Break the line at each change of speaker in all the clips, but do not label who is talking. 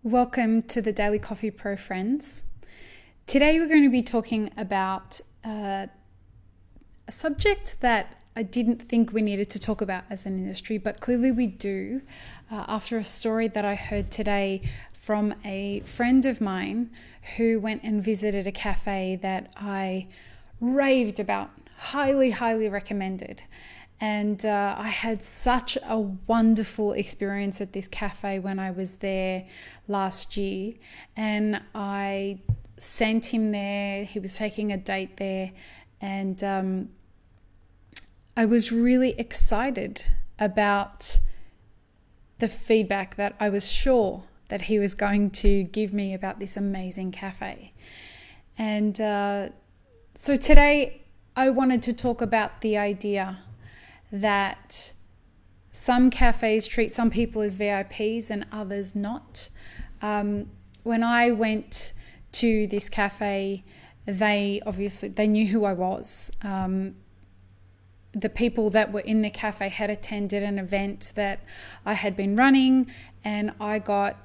Welcome to the Daily Coffee Pro friends. Today we're going to be talking about a subject that I didn't think we needed to talk about as an industry, but clearly we do, after a story that I heard today from a friend of mine who went and visited a cafe that I raved about, highly recommended. And I had such a wonderful experience at this cafe when I was there last year. And I sent him there. He was taking a date there. And I was really excited about the feedback that I was sure that he was going to give me about this amazing cafe. And so today I wanted to talk about the idea that some cafes treat some people as VIPs and others not. When I went to this cafe, they knew who I was. The people that were in the cafe had attended an event that I had been running, and I got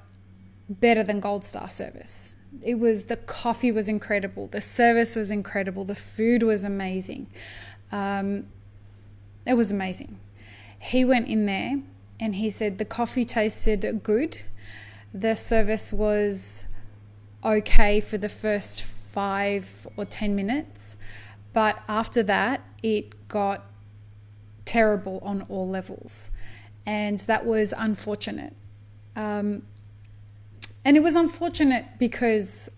better than gold star service. The coffee was incredible, the service was incredible, the food was amazing. It was amazing. He went in there and he said the coffee tasted good. The service was okay for the first 5 or 10 minutes. But after that, it got terrible on all levels. And that was unfortunate. And it was unfortunate because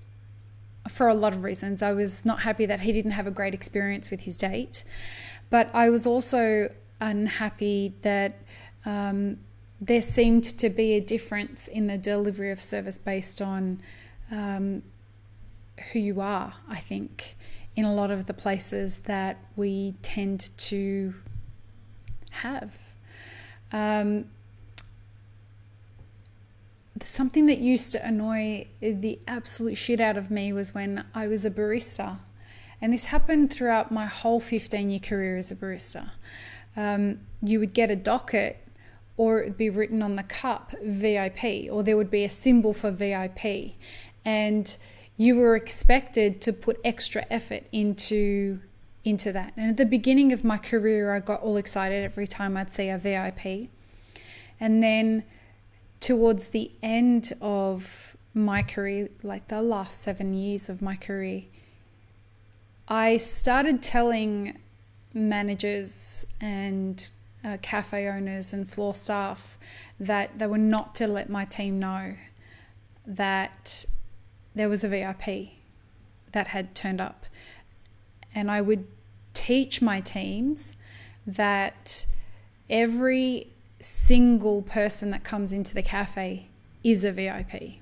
for a lot of reasons. I was not happy that he didn't have a great experience with his date. But I was also unhappy that there seemed to be a difference in the delivery of service based on who you are, I think, in a lot of the places that we tend to have. Something that used to annoy the absolute shit out of me was when I was a barista. And this happened throughout my whole 15-year career as a barista. You would get a docket, or it would be written on the cup, VIP, or there would be a symbol for VIP. And you were expected to put extra effort into that. And at the beginning of my career, I got all excited every time I'd see a VIP. And then towards the end of my career, like the last 7 years of my career, I started telling managers and cafe owners and floor staff that they were not to let my team know that there was a VIP that had turned up. And I would teach my teams that every single person that comes into the cafe is a VIP,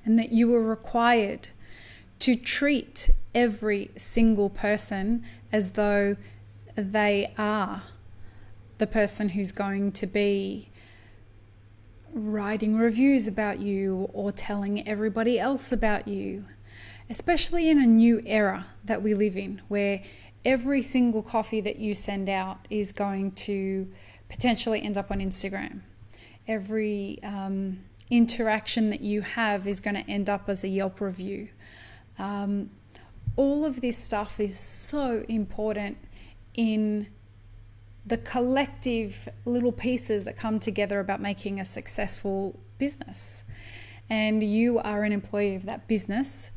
and that you were required to treat every single person as though they are the person who's going to be writing reviews about you or telling everybody else about you, especially in a new era that we live in, where every single coffee that you send out is going to potentially end up on Instagram. Every interaction that you have is going to end up as a Yelp review. All of this stuff is so important in the collective little pieces that come together about making a successful business. And you are an employee of that business,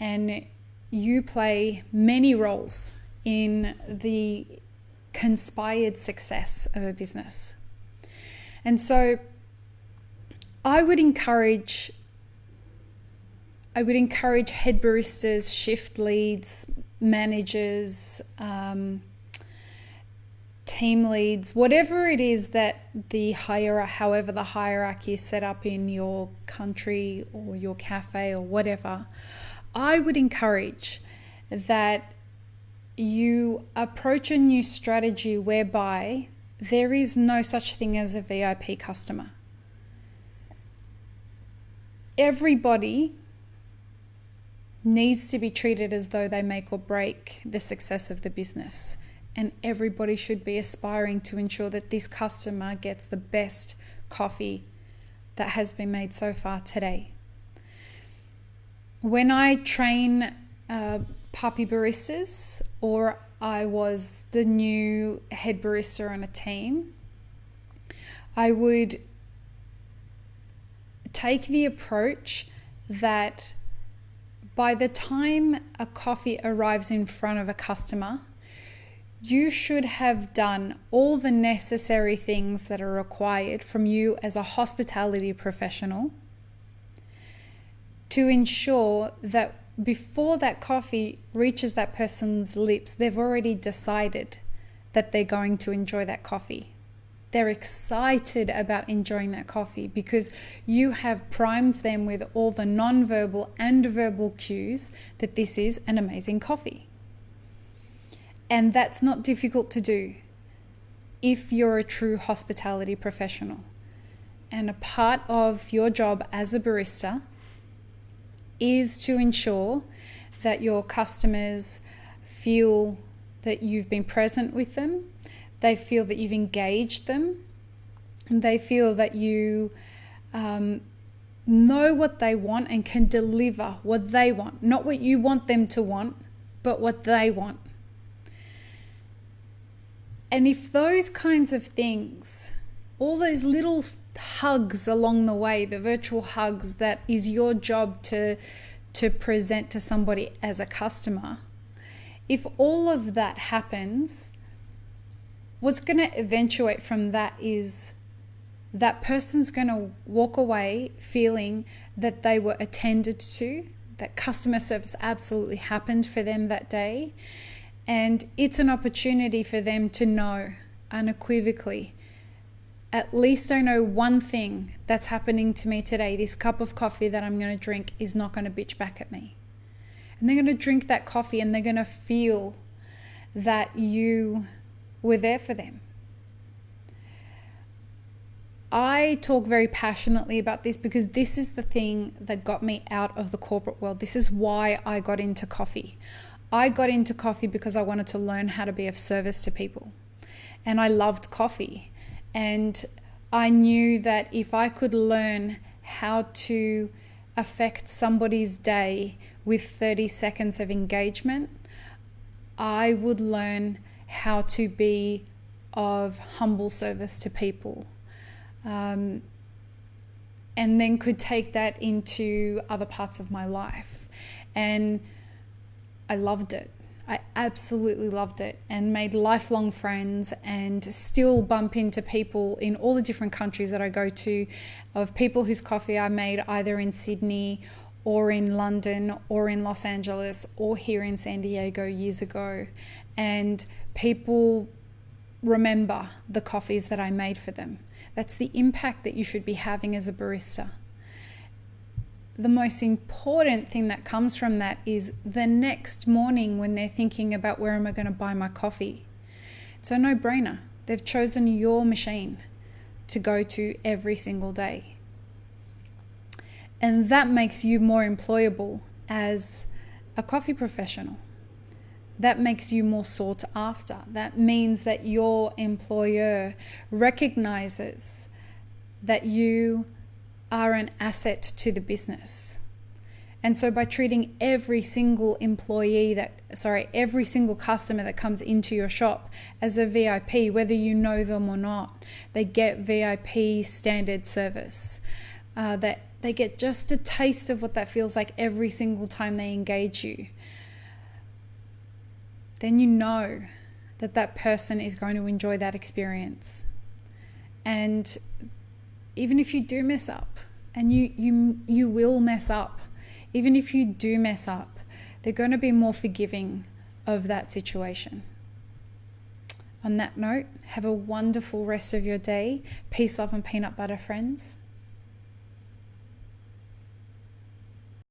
and you play many roles in the conspired success of a business. And so I would encourage head baristas, shift leads, managers, team leads, whatever it is that however the hierarchy is set up in your country or your cafe or whatever, I would encourage that you approach a new strategy whereby there is no such thing as a VIP customer. Everybody needs to be treated as though they make or break the success of the business. And everybody should be aspiring to ensure that this customer gets the best coffee that has been made so far today. When I train puppy baristas, or I was the new head barista on a team, I would take the approach that by the time a coffee arrives in front of a customer, you should have done all the necessary things that are required from you as a hospitality professional to ensure that before that coffee reaches that person's lips, they've already decided that they're going to enjoy that coffee. They're excited about enjoying that coffee because you have primed them with all the non-verbal and verbal cues that this is an amazing coffee. And that's not difficult to do if you're a true hospitality professional. And a part of your job as a barista is to ensure that your customers feel that you've been present with them, they feel that you've engaged them, and they feel that you know what they want and can deliver what they want. Not what you want them to want, but what they want. And if those kinds of things, all those little hugs along the way, the virtual hugs that is your job to present to somebody as a customer, if all of that happens, what's going to eventuate from that is that person's going to walk away feeling that they were attended to, that customer service absolutely happened for them that day. And it's an opportunity for them to know unequivocally, at least I know one thing that's happening to me today. This cup of coffee that I'm going to drink is not going to bitch back at me. And they're going to drink that coffee and they're going to feel that you were there for them. I talk very passionately about this because this is the thing that got me out of the corporate world. This is why I got into coffee. I got into coffee because I wanted to learn how to be of service to people. And I loved coffee. And I knew that if I could learn how to affect somebody's day with 30 seconds of engagement, I would learn how to be of humble service to people. And then could take that into other parts of my life. And I loved it. I absolutely loved it and made lifelong friends and still bump into people in all the different countries that I go to, of people whose coffee I made either in Sydney or in London or in Los Angeles or here in San Diego years ago. And people remember the coffees that I made for them. That's the impact that you should be having as a barista. The most important thing that comes from that is the next morning when they're thinking about where am I going to buy my coffee. It's a no-brainer. They've chosen your machine to go to every single day. And that makes you more employable as a coffee professional. That makes you more sought after. That means that your employer recognizes that you are an asset to the business. And so by treating every single every single customer that comes into your shop as a VIP, whether you know them or not, they get VIP standard service. That they get just a taste of what that feels like every single time they engage you. Then you know that that person is going to enjoy that experience. And even if you do mess up, and you will mess up, even if you do mess up, they're going to be more forgiving of that situation. On that note, have a wonderful rest of your day. Peace, love, and peanut butter, friends.